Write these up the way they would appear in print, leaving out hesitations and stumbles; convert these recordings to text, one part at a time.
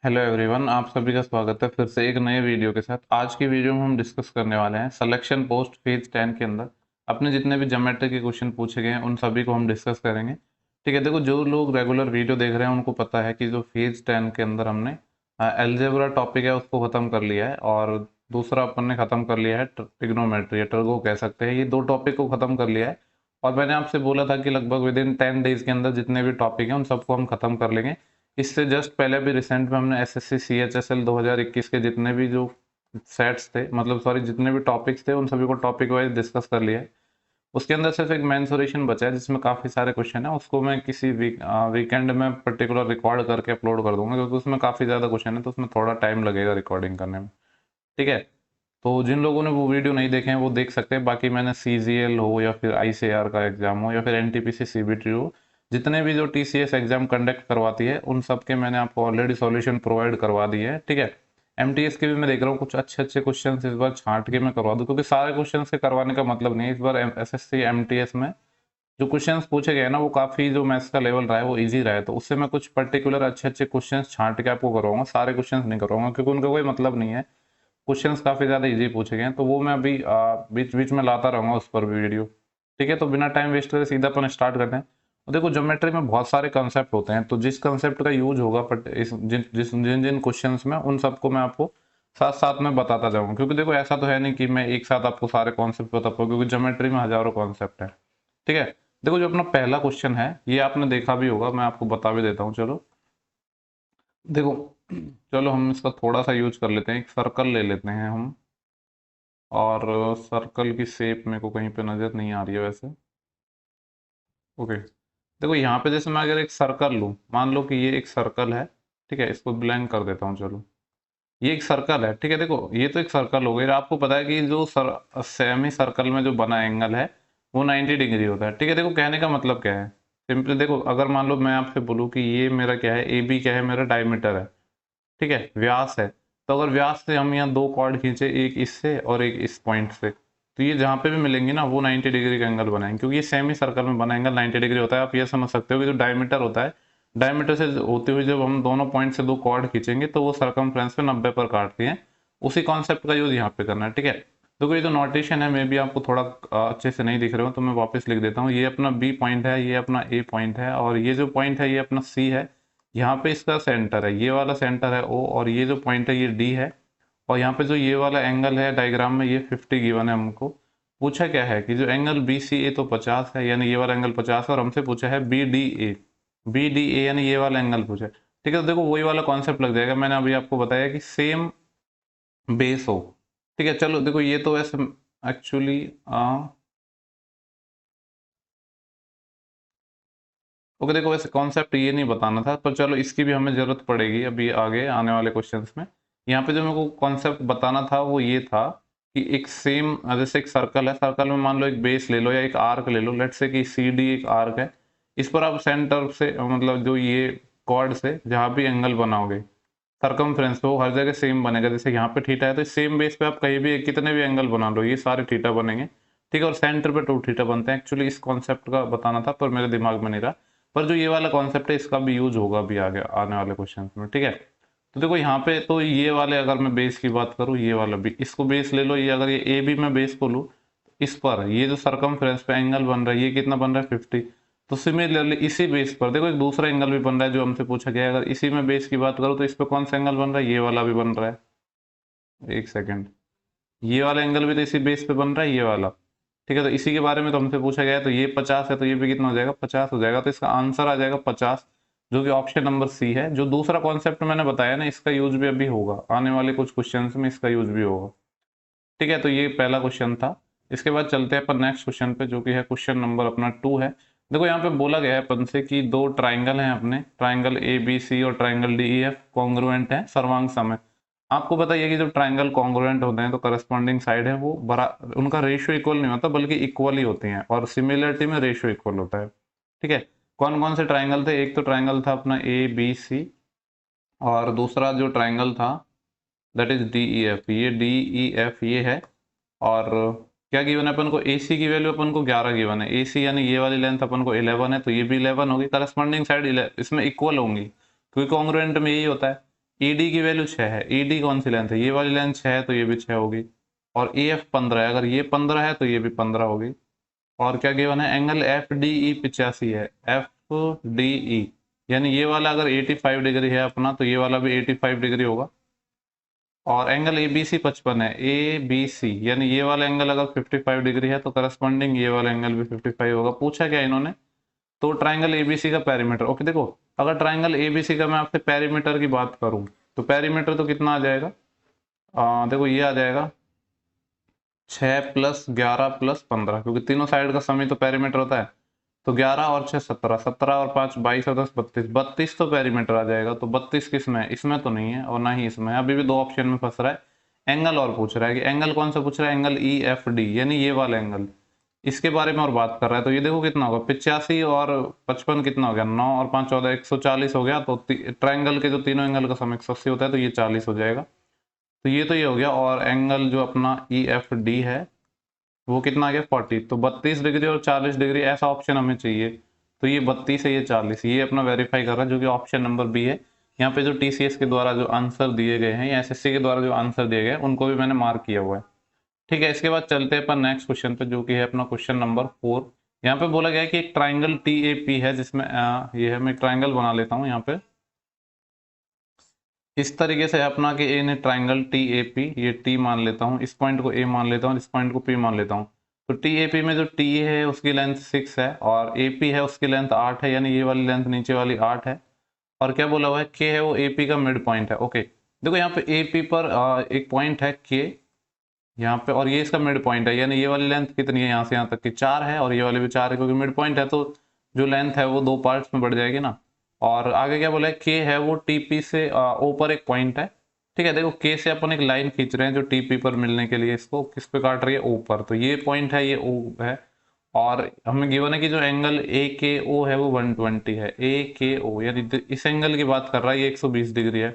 Hello everyone, आप सभी का स्वागत है फिर से एक नए वीडियो के साथ। आज की वीडियो में हम डिस्कस करने वाले हैं सिलेक्शन पोस्ट फेज 10 के अंदर अपने जितने भी ज्योमेट्री के क्वेश्चन पूछे गए हैं उन सभी को हम डिस्कस करेंगे। ठीक है, देखो जो लोग रेगुलर वीडियो देख रहे हैं उनको पता है कि जो फेज 10 के अंदर हमने एलजेब्रा टॉपिक है उसको ख़त्म कर लिया है, और दूसरा अपन ने ख़त्म कर लिया है ट्रिग्नोमेट्री या टर्गो कह सकते हैं। ये दो टॉपिक को ख़त्म कर लिया है और मैंने आपसे बोला था कि लगभग विद इन 10 डेज के अंदर जितने भी टॉपिक हैं उन सबको हम ख़त्म कर लेंगे। इससे जस्ट पहले भी रिसेंट में हमने एसएससी सीएचएसएल 2021 के जितने भी जो सेट्स थे, मतलब सॉरी जितने भी टॉपिक्स थे, उन सभी को टॉपिक वाइज डिस्कस कर लिया है। उसके अंदर सिर्फ एक मेंसुरेशन बचा है जिसमें काफ़ी सारे क्वेश्चन है। उसको मैं किसी वीकेंड में पर्टिकुलर रिकॉर्ड करके अपलोड कर दूंगा, क्योंकि उसमें काफ़ी ज़्यादा क्वेश्चन है तो उसमें थोड़ा टाइम लगेगा रिकॉर्डिंग करने में। ठीक है, तो जिन लोगों ने वो वीडियो नहीं देखे हैं वो देख सकते हैं। बाकी मैंने सीजीएल हो या फिर आईसीएआर का एग्जाम हो या फिर एनटीपीसी सीबीटी हो, जितने भी जो टीसीएस एग्जाम कंडक्ट करवाती है उन सब के मैंने आपको ऑलरेडी सॉल्यूशन प्रोवाइड करवा दिए हैं। ठीक है, एमटीएस के भी मैं देख रहा हूँ कुछ अच्छे अच्छे क्वेश्चन इस बार छांट के मैं करवा दूँ, क्योंकि सारे क्वेश्चन के करवाने का मतलब नहीं है। इस बार एसएससी एमटीएस में जो क्वेश्चंस पूछे गए ना वो काफ़ी, जो मैथ्स का लेवल रहा है वो इजी रहा है, तो उससे मैं कुछ पर्टिकुलर अच्छे अच्छे क्वेश्चंस छांट के आपको करवाऊंगा। सारे क्वेश्चंस नहीं करवाऊंगा क्योंकि उनका कोई मतलब नहीं है। क्वेश्चंस काफ़ी ज़्यादा इजी पूछे गए हैं तो वो मैं अभी बीच बीच में लाता रहूँगा उस पर भी वीडियो। ठीक है, तो बिना टाइम वेस्ट करे सीधा अपन स्टार्ट करते हैं। और देखो ज्योमेट्री में बहुत सारे कंसेप्ट होते हैं, तो जिस कंसेप्ट का यूज होगा बट इस जिन जिस जिन जिन क्वेश्चंस में, उन सबको मैं आपको साथ साथ में बताता जाऊँगा। क्योंकि देखो ऐसा तो है नहीं कि मैं एक साथ आपको सारे कॉन्सेप्ट बता पाऊँ, क्योंकि ज्योमेट्री में हज़ारों कॉन्सेप्ट है। ठीक है, देखो जो अपना पहला क्वेश्चन है ये आपने देखा भी होगा, मैं आपको बता भी देता हूँ। चलो देखो, चलो हम इसका थोड़ा सा यूज कर लेते हैं। एक सर्कल ले लेते हैं हम, और सर्कल की शेप मेरे को कहीं पे नज़र नहीं आ रही है वैसे। ओके, देखो यहाँ पे जैसे मैं अगर एक सर्कल लूँ, मान लो कि ये एक सर्कल है। ठीक है, इसको ब्लैंक कर देता हूँ। चलो ये एक सर्कल है। ठीक है, देखो ये तो एक सर्कल हो गई। आपको पता है कि जो सेमी सर्कल में जो बना एंगल है वो 90 डिग्री होता है। ठीक है, देखो कहने का मतलब क्या है, सिंपली देखो, अगर मान लो मैं आपसे बोलूँ कि ये मेरा क्या है, ए बी क्या है, मेरा डायमीटर है। ठीक है, व्यास है। तो अगर व्यास से हम यहाँ दो कॉर्ड खींचे, एक इससे और एक इस पॉइंट से, तो ये जहाँ पे भी मिलेंगे ना वो 90 डिग्री का एंगल बनाएंगे, क्योंकि ये सेमी सर्कल में बना एंगल 90 डिग्री होता है। आप ये समझ सकते हो कि जो डायमीटर होता है, डायमीटर से होते हुए जब हम दोनों पॉइंट से दो कॉर्ड खींचेंगे तो वो सरकमफ्रेंस पे 90 पर काटती हैं। उसी कॉन्सेप्ट का यूज यहाँ पे करना है। ठीक है, देखो ये जो नोटेशन है मे बी आपको थोड़ा अच्छे से नहीं दिख रहे हो, तो मैं वापस लिख देता हूँ। ये अपना बी पॉइंट है, ये अपना ए पॉइंट है, और ये जो पॉइंट है ये अपना सी है। यहाँ पे इसका सेंटर है, ये वाला सेंटर है ओ, और ये जो पॉइंट है ये डी है। और यहाँ पे जो ये वाला एंगल है डायग्राम में, ये 50 गिवन है। हमको पूछा क्या है कि जो एंगल बी सी ए तो 50 है, यानी ये वाला एंगल 50 है, और हमसे पूछा है B D A. B D A यानी ये वाला एंगल पूछा है। ठीक है, तो देखो वही वाला कॉन्सेप्ट लग जाएगा। मैंने अभी आपको बताया कि सेम बेस हो। ठीक है, चलो देखो ये तो वैसे एक्चुअली ओके, देखो वैसे कॉन्सेप्ट ये नहीं बताना था, पर चलो इसकी भी हमें जरूरत पड़ेगी अभी आगे आने वाले क्वेश्चंस में। यहाँ पे जो मेरे को कॉन्सेप्ट बताना था वो ये था कि एक सेम, जैसे एक सर्कल है, सर्कल में मान लो एक बेस ले लो या एक आर्क ले लो, लेट्स से कि सी डी एक आर्क है। इस पर आप सेंटर से, मतलब जो ये कॉर्ड से जहाँ भी एंगल बनाओगे सरकमफ्रेंस पे, वो हर जगह सेम बनेगा। जैसे यहाँ पे थीटा है तो सेम बेस पे आप कहीं भी कितने भी एंगल बना लो ये सारे थीटा बनेंगे। ठीक है, और सेंटर पे टू थीटा बनते हैं। एक्चुअली इस कॉन्सेप्ट का बताना था पर मेरे दिमाग में नहीं रहा। पर जो ये वाला कॉन्सेप्ट है इसका भी यूज होगा अभी आगे आने वाले क्वेश्चन में। ठीक है, तो देखो यहाँ पे तो ये वाले, अगर मैं बेस की बात करूँ, ये वाला भी इसको बेस ले लो। ये अगर ये ए बी मैं बेस को लूँ, इस पर ये जो सरकमफ्रेंस पे एंगल बन रहा है ये कितना बन रहा है 50। तो सिमिलरली इसी बेस पर देखो एक दूसरा एंगल भी बन रहा है जो हमसे पूछा गया है। अगर इसी में बेस की बात करूँ तो इस पे कौन सा एंगल बन रहा है, ये वाला भी बन रहा है। एक सेकेंड, ये वाला एंगल भी तो इसी बेस पे बन रहा है, ये वाला। ठीक है, तो इसी के बारे में तो हमसे पूछा गया है। तो ये 50 है तो ये भी कितना हो जाएगा, 50 हो जाएगा। तो इसका आंसर आ जाएगा 50, जो कि ऑप्शन नंबर सी है। जो दूसरा कॉन्सेप्ट मैंने बताया ना, इसका यूज भी अभी होगा आने वाले कुछ क्वेश्चन में, इसका यूज भी होगा। ठीक है, तो ये पहला क्वेश्चन था। इसके बाद चलते हैं अपन नेक्स्ट क्वेश्चन पे, जो कि है क्वेश्चन नंबर अपना 2 है। देखो यहाँ पे बोला गया है अपन से कि दो ट्राइंगल हैं अपने, ट्राइंगल ए बी सी और triangle D E F congruent है सर्वांग सम है। आपको बताइए कि जो ट्राइंगल कॉन्ग्रुएंट होते हैं तो करस्पॉन्डिंग साइड है वो बरा, उनका रेशियो इक्वल नहीं होता बल्कि इक्वल ही होती हैं, और सिमिलरिटी में रेशियो इक्वल होता है। ठीक है, कौन कौन से ट्राइंगल थे, एक तो ट्राइंगल था अपना ए बी सी, और दूसरा जो ट्राइंगल था that is D E F. ये डी ई एफ ये है। और क्या गिवन है अपन को, ए सी की वैल्यू अपन को 11 गिवन है। ए सी यानी ये वाली लेंथ अपन को 11 है, तो ये भी 11 होगी। करस्पॉन्डिंग साइड इसमें इक्वल होंगी, क्योंकि कॉन्ग्रुएंट में यही होता है। ईडी की वैल्यू 6 है, ईडी कौन सी लेंथ है, ये वाली लेंथ 6 है तो ये भी 6 होगी, और ए एफ 15 है, अगर ये 15 है तो ये भी 15 होगी। और क्या गिवन है, एंगल एफ डी ई 85 है, एफ डी ई यानी ये वाला अगर 85 डिग्री है अपना तो ये वाला भी 85 डिग्री होगा। और एंगल ए बी सी 55 है, ए बी सी यानी ये वाला एंगल अगर 55 डिग्री है तो करस्पॉन्डिंग ये वाला एंगल भी 55 होगा। पूछा क्या इन्होंने, तो ट्राइंगल एबीसी का पेरीमीटर। ओके देखो, अगर ट्राइंगल एबीसी का मैं आपसे पेरीमीटर की बात करूं तो पेरीमीटर तो कितना आ जाएगा, देखो ये आ जाएगा 6 + 11 + 15, क्योंकि तीनों साइड का सम ही तो पेरीमीटर होता है। तो 11 और 6 17, 17 और 5 22 और 10 32, 32 तो पेरीमीटर आ जाएगा। तो 32 किस में, इसमें तो नहीं है और ना ही इसमें है, अभी भी दो ऑप्शन में फंस रहा है। एंगल और पूछ रहा है कि एंगल कौन सा पूछ रहा है, एंगल ई एफ डी यानी ये वाला एंगल, इसके बारे में और बात कर रहा है। तो ये देखो कितना होगा, 85 और 55 कितना हो गया, 9 और 5 14, 140 हो गया। तो ट्राइंगल के जो तीनों एंगल का सम 180 होता है, तो ये 40 हो जाएगा। तो ये हो गया। और एंगल जो अपना ई एफ डी है वो कितना आ गया 40। तो 32 डिग्री और 40 डिग्री ऐसा ऑप्शन हमें चाहिए। तो ये 32 है, ये 40, ये अपना वेरीफाई कर रहा है, जो कि ऑप्शन नंबर बी है। यहाँ पे जो टीसीएस के द्वारा जो आंसर दिए गए हैं या एसएससी के द्वारा जो आंसर दिए गए हैं उनको भी मैंने मार्क किया हुआ है। ठीक है, इसके बाद चलते हैं अपन नेक्स्ट क्वेश्चन पे, जो कि है अपना क्वेश्चन नंबर 4। यहाँ पे बोला गया है कि एक ट्राइंगल टी ए पी है, जिसमें ये है, मैं एक ट्राइंगल बना लेता हूँ यहाँ पे। इस तरीके से है अपना कि ए ने ट्राइंगल टी ए पी, ये टी मान लेता हूँ, इस पॉइंट को ए मान लेता हूँ, इस पॉइंट को पी मान लेता हूँ। तो टी ए पी में जो टी है उसकी लेंथ 6 है और ए पी है उसकी लेंथ 8 है, यानी ये वाली लेंथ नीचे वाली 8 है। और क्या बोला हुआ है, के है वो ए पी का मिड पॉइंट है। ओके देखो यहाँ पे ए पी पर एक पॉइंट है के यहाँ पे, और ये इसका मिड पॉइंट है, यानी ये वाली लेंथ कितनी है यहाँ से यहाँ तक की 4 है, और ये वाली भी 4 है, क्योंकि मिड पॉइंट है तो जो लेंथ है वो दो पार्ट्स में बढ़ जाएगी ना। और आगे क्या बोला है, के है वो टीपी से ऊपर एक पॉइंट है। ठीक है, देखो के से अपन एक लाइन खींच रहे हैं जो टीपी पर मिलने के लिए, इसको किस पे काट रही है, ऊपर। तो ये पॉइंट है, ये ओ है। और हमें गिवन है कि जो एंगल ए के ओ है वो 120 है, ए के ओ यानी इस एंगल की बात कर रहा है, ये 120 डिग्री है।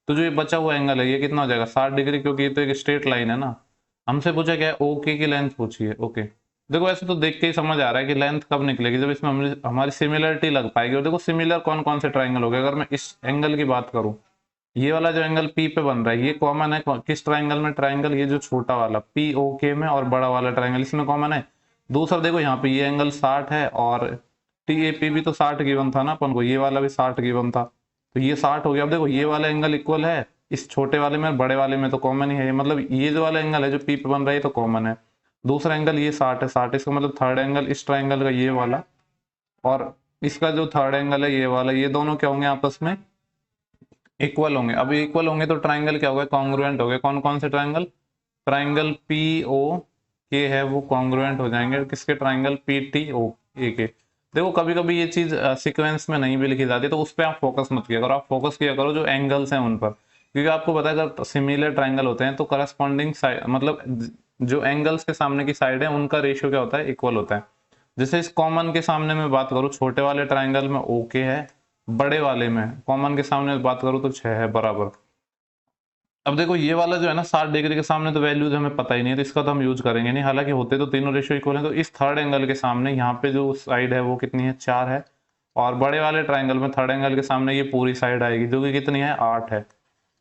तो जो ये बचा हुआ एंगल है ये कितना हो जाएगा, 60 डिग्री, क्योंकि ये तो एक स्ट्रेट लाइन है ना। हमसे पूछा क्या है, ओके की लेंथ पूछी है। ओके देखो ऐसे तो देख के ही समझ आ रहा है कि लेंथ कब निकलेगी, जब इसमें हमारी सिमिलरिटी लग पाएगी। और देखो सिमिलर कौन कौन से ट्राइंगल हो गए, अगर मैं इस एंगल की बात करूं, ये वाला जो एंगल पी पे बन रहा है ये कॉमन है किस ट्राइंगल में, ट्राइंगल ये जो छोटा वाला पी ओ के में, और बड़ा वाला ट्राइंगल इसमें कॉमन है। दूसरा देखो यहाँ पे ये एंगल 60 है और टी ए पी भी तो 60 गिवन था ना अपन को, ये वाला भी 60 गिवन था, तो ये 60 हो गया। अब देखो ये वाला एंगल इक्वल है इस छोटे वाले में, बड़े वाले में तो कॉमन ही है, मतलब ये जो वाला एंगल है जो पी पे बन रहा है ये तो कॉमन है। दूसरा एंगल ये 60 है, 60 इसका मतलब थर्ड एंगल इस ट्राइंगल का ये वाला, और इसका जो थर्ड एंगल है ये वाला, ये दोनों क्या होंगे आपस में इक्वल होंगे। अब इक्वल होंगे तो ट्राइंगल क्या होगा, कॉन्ग्रुएंट हो गए। कौन कौन से ट्राइंगल, ट्राइंगल पी ओ के है वो कॉन्ग्रुएंट हो जाएंगे किसके, ट्राइंगल पी टी ओ ए के। देखो कभी कभी ये चीज सीक्वेंस में नहीं भी लिखी जाती, तो उस पर आप फोकस मत किया करो, आप फोकस किया करो जो एंगल्स हैं उन पर, क्योंकि आपको पता है अगर सिमिलर ट्राइंगल होते हैं तो करस्पॉन्डिंग साइड, मतलब जो एंगल्स के सामने की साइड है उनका रेशियो क्या होता है, इक्वल होता है। जैसे इस कॉमन के सामने मैं बात करूँ, छोटे वाले ट्राइंगल में ओके है, बड़े वाले में कॉमन के सामने बात करूँ तो 6 है बराबर। अब देखो ये वाला जो है ना 60 डिग्री के सामने तो वैल्यूज हमें पता ही नहीं है, तो इसका तो हम यूज करेंगे नहीं, हालांकि होते तो तीनों रेशियो इक्वल है। तो इस थर्ड एंगल के सामने यहाँ पे जो साइड है वो कितनी है, 4 है। और बड़े वाले ट्राइंगल में थर्ड एंगल के सामने ये पूरी साइड आएगी जो कि कितनी है, 8 है।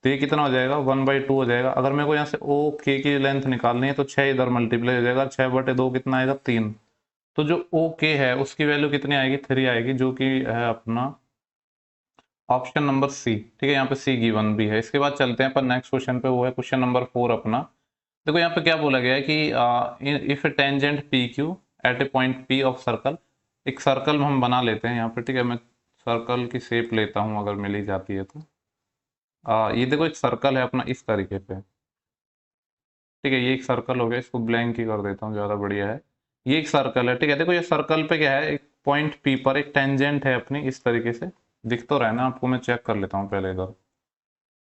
तो ये कितना हो जाएगा, 1/2 हो जाएगा। अगर मेरे को यहाँ से ओ के की लेंथ निकालनी है तो 6 इधर मल्टीप्लाई हो जाएगा, 6/2 कितना आएगा, 3। तो जो ओ के है उसकी वैल्यू कितनी आएगी, 3 आएगी, जो कि है अपना ऑप्शन नंबर सी। ठीक है, यहाँ पे सी गिवन भी है। इसके बाद चलते हैं पर नेक्स्ट क्वेश्चन पे, वो है क्वेश्चन नंबर 4 अपना। देखो यहाँ पे क्या बोला गया है कि if a tangent P Q at a point P of circle, एक सर्कल हम बना लेते हैं यहाँ पे। ठीक है, मैं सर्कल की शेप लेता हूँ अगर मिली जाती है तो। ये देखो एक सर्कल है अपना इस तरीके पे। ठीक है, ये एक सर्कल हो गया, इसको ब्लैंक ही कर देता हूँ, ज़्यादा बढ़िया है। ये एक सर्कल है। ठीक है, देखो ये सर्कल पे क्या है, एक पॉइंट पी पर एक टेंजेंट है अपनी इस तरीके से, दिख तो रहा है ना आपको, मैं चेक कर लेता हूँ पहले इधर।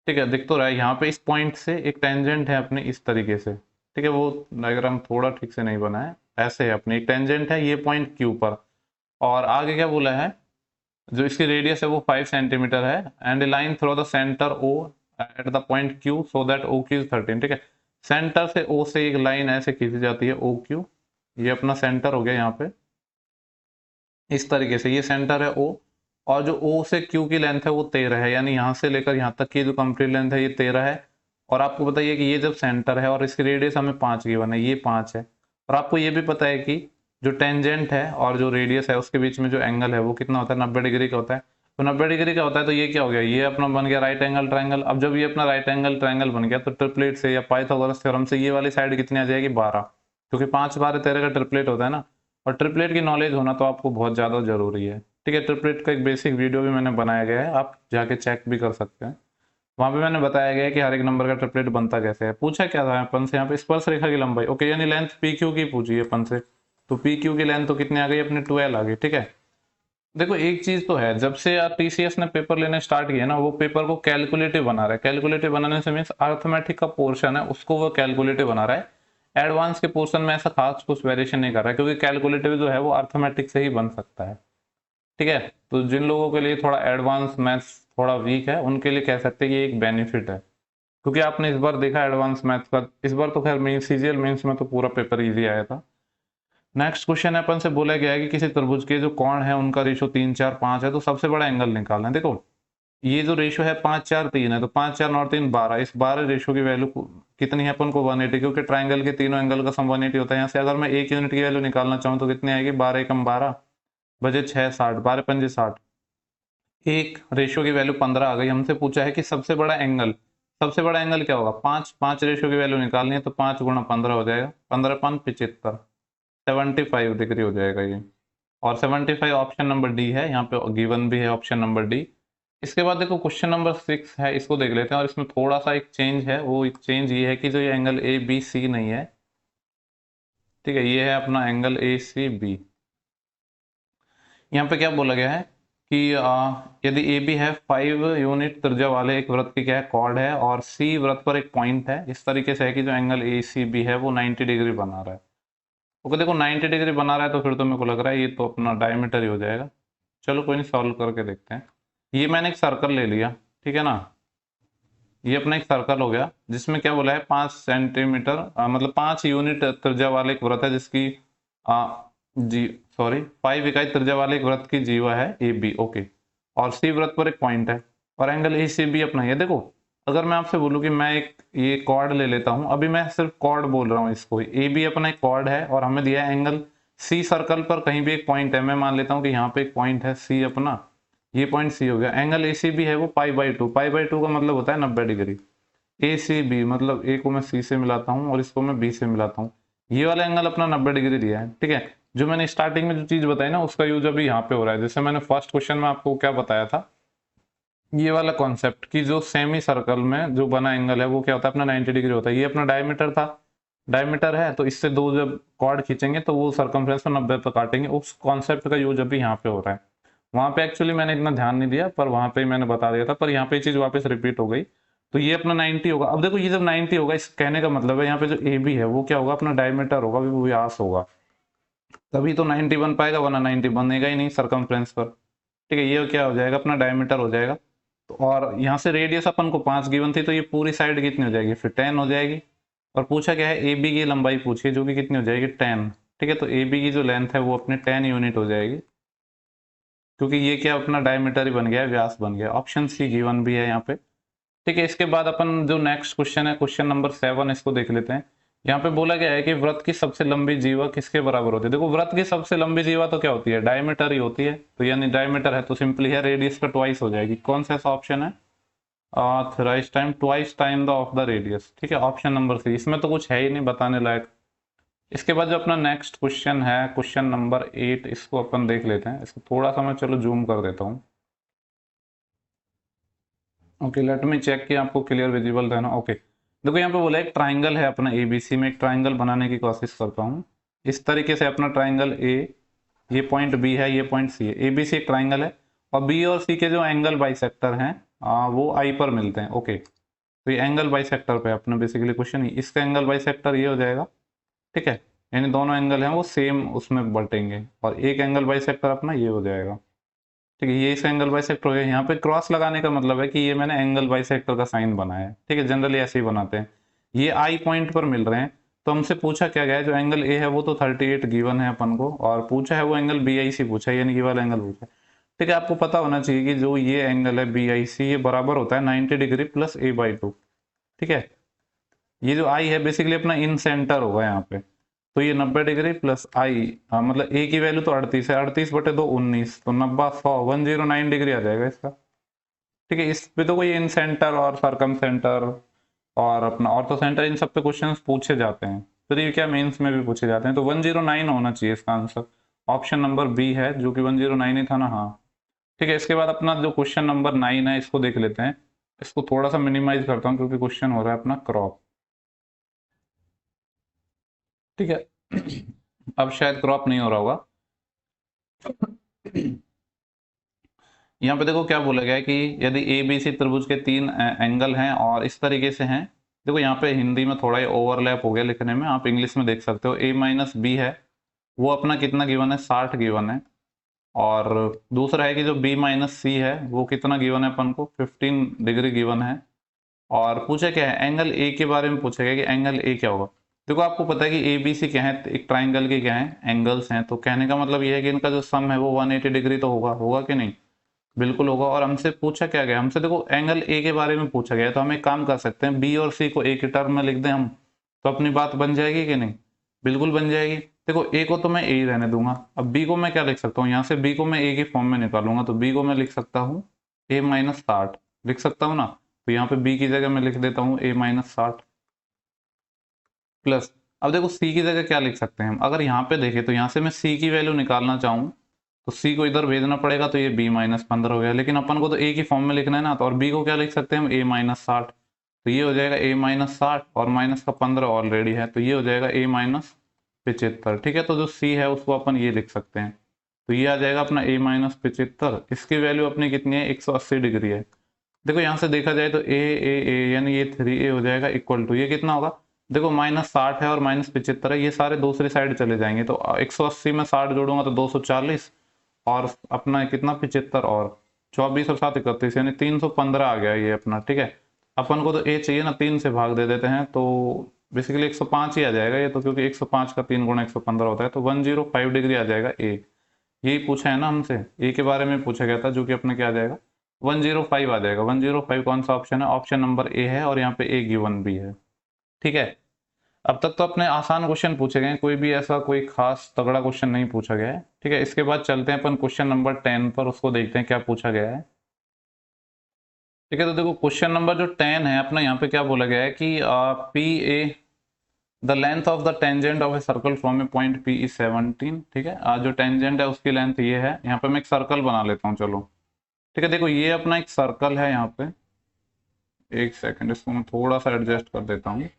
ठीक है, दिख तो रहा है, यहाँ पे इस पॉइंट से एक टेंजेंट है अपने इस तरीके से। ठीक है, वो डायग्राम थोड़ा ठीक से नहीं बना है, ऐसे है अपनी एक टेंजेंट है ये पॉइंट क्यू पर। और आगे क्या बोला है, जो इसकी रेडियस है वो 5 सेंटीमीटर है, and line through the centre O at the point Q so that O Q is 13। ठीक है, सेंटर से ओ से एक लाइन ऐसे खींची जाती है ओ क्यू, ये अपना सेंटर हो गया यहाँ पे इस तरीके से, ये सेंटर है ओ। और जो O से Q की लेंथ है वो 13 है, यानी यहाँ से लेकर यहाँ तक की जो कंप्लीट लेंथ है ये 13 है। और आपको बताइए कि ये जब सेंटर है और इसकी रेडियस हमें 5 गिवन है, ये 5 है। और आपको ये भी पता है कि जो टेंजेंट है और जो रेडियस है उसके बीच में जो एंगल है वो कितना होता है, 90 डिग्री का होता है। तो 90 डिग्री का होता है, तो ये क्या हो गया, ये अपना बन गया राइट एंगल ट्रायंगल। अब जब ये अपना राइट एंगल ट्रायंगल बन गया तो ट्रिपलेट से या पाइथागोरस थ्योरम से ये वाली साइड कितनी आ जाएगी, 12, क्योंकि 5 12 13 का ट्रिपलेट होता है ना। और ट्रिपलेट की नॉलेज होना तो आपको बहुत ज़्यादा जरूरी है। ठीक है, ट्रिपलेट का एक बेसिक वीडियो भी मैंने बनाया गया है, आप जाके चेक भी कर सकते हैं। वहां पे मैंने बताया गया है कि हर एक नंबर का ट्रिपलेट बनता कैसे है। पूछा क्या था अपन से यहाँ पे, स्पर्श रेखा की लंबाई, ओके, यानी लेंथ पी क्यू की पूछी है अपन से। तो पी क्यू की लेंथ तो कितनी आ गई अपने, 12 आ गई। ठीक है, देखो एक चीज तो है, जब से टीसीएस ने पेपर लेने स्टार्ट किया ना, वो पेपर को कैलकुलेटिव बना रहा है। कैलकुलेटिव बनाने से मीन्स अर्थमेटिक का पोर्शन है उसको वो कैलकुलेटिव बना रहा है। एडवांस के पोर्शन में ऐसा खास कुछ वेरिएशन नहीं कर रहा है, क्योंकि कैलकुलेटिव जो है वो अर्थमेटिक से ही बन सकता है। ठीक है, तो जिन लोगों के लिए थोड़ा एडवांस मैथ्स थोड़ा वीक है उनके लिए कह सकते हैं कि ये एक बेनिफिट है, क्योंकि आपने इस बार देखा एडवांस मैथ्स का, इस बार तो खैर मेन सीजीएल मेंस में तो पूरा पेपर इजी आया था। नेक्स्ट क्वेश्चन है, अपन से बोला गया है कि किसी त्रिभुज के जो कोण है उनका रेशो 3 4 5 है, तो सबसे बड़ा एंगल निकालना है। देखो ये जो रेशो है 5 4 3 है, तो 5 4 और 3 12, इस 12 रेशो की वैल्यू कितनी है अपन को, 180, क्योंकि ट्राइंगल के तीनों एंगल का सम 180 होता है। यहाँ से अगर मैं एक यूनिट की वैल्यू निकालना चाहूँ तो कितनी आएगी, 12 एकम 12 बजे 6 60, 12 पंजे 60, एक रेशियो की वैल्यू 15 आ गई। हमसे पूछा है कि सबसे बड़ा एंगल, सबसे बड़ा एंगल क्या होगा, 5 5 रेशियो की वैल्यू निकालनी है, तो 5 गुणा 15 हो जाएगा, 15 5 75, 75 डिग्री हो जाएगा ये। और 75 ऑप्शन नंबर डी है, यहाँ पे गिवन भी है ऑप्शन नंबर डी। इसके बाद देखो क्वेश्चन नंबर 6 है, इसको देख लेते हैं। और इसमें थोड़ा सा एक चेंज है, वो एक चेंज ये है कि जो ये एंगल ए बी सी नहीं है, ठीक है, ये है अपना एंगल ए सी बी। यहाँ पे क्या बोला गया है कि यदि ए बी है 5 यूनिट त्रिज्या वाले एक वृत्त की क्या है, कॉर्ड है, और सी वृत्त पर एक पॉइंट है, इस तरीके से है कि जो एंगल ए सी बी है वो 90 डिग्री बना रहा है। ओके, देखो 90 डिग्री बना रहा है तो फिर तो मेरे को लग रहा है ये तो अपना डायमीटर ही हो जाएगा। चलो कोई नहीं, सॉल्व करके देखते हैं। ये मैंने एक सर्कल ले लिया, ठीक है ना, ये अपना एक सर्कल हो गया जिसमें क्या बोला है 5 सेंटीमीटर मतलब 5 यूनिट त्रिज्या वाले एक वृत्त है जिसकी आ, जी सॉरी 5 इकाई त्रिज्या वाले एक वृत्त की जीवा है ए बी, ओके, और सी वृत्त पर एक पॉइंट है, और एंगल ए सी बी अपना है। देखो अगर मैं आपसे बोलूं कि मैं एक ये कॉर्ड ले लेता हूं, अभी मैं सिर्फ कॉर्ड बोल रहा हूं, इसको ए बी अपना एक कॉर्ड है और हमें दिया है एंगल सी, सर्कल पर कहीं भी एक पॉइंट है, मैं मान लेता हूं कि यहाँ पे एक पॉइंट है सी अपना, ये पॉइंट सी हो गया। एंगल ए सी बी है वो पाई बाई टू का मतलब होता है 90 डिग्री। ए सी बी मतलब ए को मैं सी से मिलाता हूँ और इसको मैं बी से मिलाता हूँ, ये वाला एंगल अपना 90 डिग्री दिया है। ठीक है, जो मैंने स्टार्टिंग में जो चीज बताई ना उसका यूज अभी यहाँ पे हो रहा है। जैसे मैंने फर्स्ट क्वेश्चन में आपको क्या बताया था, ये वाला कॉन्सेप्ट कि जो सेमी सर्कल में जो बना एंगल है वो क्या होता है अपना 90 डिग्री होता है। ये अपना डायमीटर था, डायमीटर है तो इससे दो जब कॉर्ड खींचेंगे तो वो सर्कमफ्रेंस को 90 पर काटेंगे, उस कॉन्सेप्ट का यूज अभी यहाँ पे हो रहा है। वहां पे एक्चुअली मैंने इतना ध्यान नहीं दिया, पर वहां पे मैंने बता दिया था, पर यहाँ पे ये चीज वापस रिपीट हो गई। तो ये अपना 90 होगा। अब देखो ये जब 90 होगा, इस कहने का मतलब है यहाँ पे जो ए बी है वो क्या होगा, अपना डायमीटर होगा, वो व्यास होगा, तभी तो 90 बन पाएगा, वरना 90 बनेगा ही नहीं सर्कमफ्रेंस पर। ठीक है, ये क्या हो जाएगा अपना डायमीटर हो जाएगा। तो और यहाँ से रेडियस अपन को 5 गिवन थी, तो ये पूरी साइड कितनी हो जाएगी, फिर 10 हो जाएगी। और पूछा क्या है, ए बी की लंबाई पूछी है जो कि कितनी हो जाएगी 10। ठीक है, तो ए बी की जो लेंथ है वो अपने 10 यूनिट हो जाएगी, क्योंकि ये क्या अपना डायमीटर ही बन गया है, व्यास बन गया। ऑप्शन सी गिवन भी है यहाँ पे। ठीक है, इसके बाद अपन जो नेक्स्ट क्वेश्चन है क्वेश्चन नंबर 7, इसको देख लेते हैं। यहाँ पे बोला गया है कि वृत्त की सबसे लंबी जीवा किसके बराबर होती है। देखो वृत्त की सबसे लंबी जीवा तो क्या होती है, डायमीटर ही होती है, तो यानी डायमीटर है तो सिंपली है रेडियस का ट्वाइस हो जाएगी। कौन सा ऐसा ऑप्शन है, thrice time twice time the of the radius. ठीक है, ऑप्शन नंबर सी, इसमें तो कुछ है ही नहीं बताने लायक। इसके बाद जो अपना नेक्स्ट क्वेश्चन है क्वेश्चन नंबर 8, इसको अपन देख लेते हैं। इसको थोड़ा सा मैं चलो जूम कर देता हूँ। ओके, लेट मी चेक कि आपको क्लियर विजिबल है ना। ओके, देखो यहाँ पे बोला एक ट्राइंगल है अपना एबीसी, में एक ट्राइंगल बनाने की कोशिश करता हूँ। इस तरीके से अपना ट्राइंगल ए, ये पॉइंट बी है, ये पॉइंट सी है, एबीसी एक ट्राइंगल है, और बी और सी के जो एंगल बाइसेक्टर हैं वो आई पर मिलते हैं। ओके, तो ये एंगल बाइसेक्टर पे अपना बेसिकली क्वेश्चन ही, इसका एंगल बाइसेक्टर ये हो जाएगा। ठीक है, यानी दोनों एंगल हैं वो सेम उसमें बटेंगे, और एक एंगल बाइसेक्टर अपना ये हो जाएगा। ठीक है, ये इस एंगल बाइसेक्टर हो गया। यहाँ पे क्रॉस लगाने का मतलब है कि ये मैंने एंगल बाइसेक्टर का साइन बनाया है। ठीक है, जनरली ऐसे ही बनाते हैं। ये आई पॉइंट पर मिल रहे हैं, तो हमसे पूछा क्या गया है, जो एंगल ए है वो तो 38 गिवन है अपन को, और पूछा है वो एंगल बी आई सी पूछा है, यानी ये वाला एंगल पूछा है। ठीक है, आपको पता होना चाहिए कि जो ये एंगल है BIC ये बराबर होता है 90 डिग्री प्लस A/2। ठीक है, ये जो आई है बेसिकली अपना इन सेंटर होगा यहाँ पे, तो ये 90 डिग्री प्लस आई, मतलब ए की वैल्यू तो 38 है, 38/2 19, तो 90 100 109 डिग्री आ जाएगा इसका। ठीक है, इस पे तो कोई इन सेंटर और सरकम सेंटर और अपना ऑर्थो सेंटर इन सब पे क्वेश्चंस पूछे जाते हैं, फिर ये क्या मेंस में भी पूछे जाते हैं, तो 109 होना चाहिए इसका आंसर। ऑप्शन नंबर बी है, जो कि 109 ही था ना। हाँ ठीक है, इसके बाद अपना जो क्वेश्चन नंबर 9 है इसको देख लेते हैं। इसको थोड़ा सा मिनिमाइज करता हूँ क्योंकि क्वेश्चन हो रहा है अपना क्रॉप। ठीक है अब शायद क्रॉप नहीं हो रहा होगा। यहाँ पे देखो क्या बोला गया है कि यदि ए बी सी त्रिभुज के 3 एंगल हैं और इस तरीके से हैं। देखो यहाँ पे हिंदी में थोड़ा ही ओवरलैप हो गया लिखने में, आप इंग्लिश में देख सकते हो। A-B है वो अपना कितना गिवन है, 60 गिवन है। और दूसरा है कि जो B-C है वो कितना गिवन है अपन को, 15 डिग्री गिवन है। और पूछा क्या है, एंगल ए के बारे में पूछा गया कि एंगल ए क्या होगा। देखो आपको पता है कि ए बी सी क्या है, एक ट्राइंगल के क्या है, एंगल्स हैं। तो कहने का मतलब ये है कि इनका जो सम है वो 180 डिग्री तो होगा, होगा कि नहीं, बिल्कुल होगा। और हमसे पूछा क्या गया, हमसे देखो एंगल ए के बारे में पूछा गया है, तो हम एक काम कर सकते हैं, बी और सी को एक ही टर्म में लिख दें हम, तो अपनी बात बन जाएगी कि नहीं, बिल्कुल बन जाएगी। देखो ए को तो मैं ए ही रहने दूंगा, अब बी को मैं क्या लिख सकता हूँ, यहाँ से बी को मैं ए की फॉर्म में निकालूंगा, तो बी को मैं लिख सकता हूँ A-60 लिख सकता हूँ ना। तो यहाँ पे बी की जगह मैं लिख देता हूँ A-60 प्लस। अब देखो सी की जगह क्या लिख सकते हैं हम, अगर यहाँ पे देखें तो यहाँ से मैं सी की वैल्यू निकालना चाहूँ तो सी को इधर भेजना पड़ेगा, तो ये B-15 हो गया। लेकिन अपन को तो ए की फॉर्म में लिखना है ना, तो और बी को क्या लिख सकते हैं हम, A-60। तो ये हो जाएगा A-60 और माइनस का 15 ऑलरेडी है, तो ये हो जाएगा A-75। ठीक है, तो जो सी है उसको अपन ये लिख सकते हैं, तो ये आ जाएगा अपना A-75। इसकी वैल्यू अपनी कितनी है, 180 डिग्री है। देखो यहाँ से देखा जाए तो ए यानी ये 3A हो जाएगा इक्वल टू, ये कितना होगा, देखो -60 है और -75 है, ये सारे दूसरी साइड चले जाएंगे, तो 180 में 60 जोड़ूंगा तो 240, और अपना कितना 75 और 24 और 7 31, यानी 315 आ गया ये अपना। ठीक है, अपन को तो ए चाहिए ना, 3 से भाग दे देते हैं तो बेसिकली 105 ही आ जाएगा ये तो, क्योंकि 105 का 3 गुणा 115 होता है, तो 105 डिग्री आ जाएगा ए। यही पूछा है ना हमसे, ए के बारे में पूछा गया था, जो कि अपने क्या आ जाएगा 105 आ जाएगा। 105 कौन सा ऑप्शन है, ऑप्शन नंबर ए है, और यहाँ पे ए गिवन भी है। ठीक है, अब तक तो अपने आसान क्वेश्चन पूछे गए हैं, कोई भी ऐसा कोई खास तगड़ा क्वेश्चन नहीं पूछा गया है। ठीक है, इसके बाद चलते हैं अपन क्वेश्चन नंबर 10 पर, उसको देखते हैं क्या पूछा गया है। ठीक है, तो देखो क्वेश्चन नंबर जो 10 है अपना, यहाँ पे क्या बोला गया है कि P A the length of the tangent of a circle from A point P is 17। ठीक है, जो टेंजेंट है उसकी लेंथ ये है। यहाँ पे मैं एक सर्कल बना लेता हूँ, चलो। ठीक है, देखो ये अपना एक सर्कल है यहाँ पे, एक सेकंड इसको मैं थोड़ा सा एडजस्ट कर देता हूँ।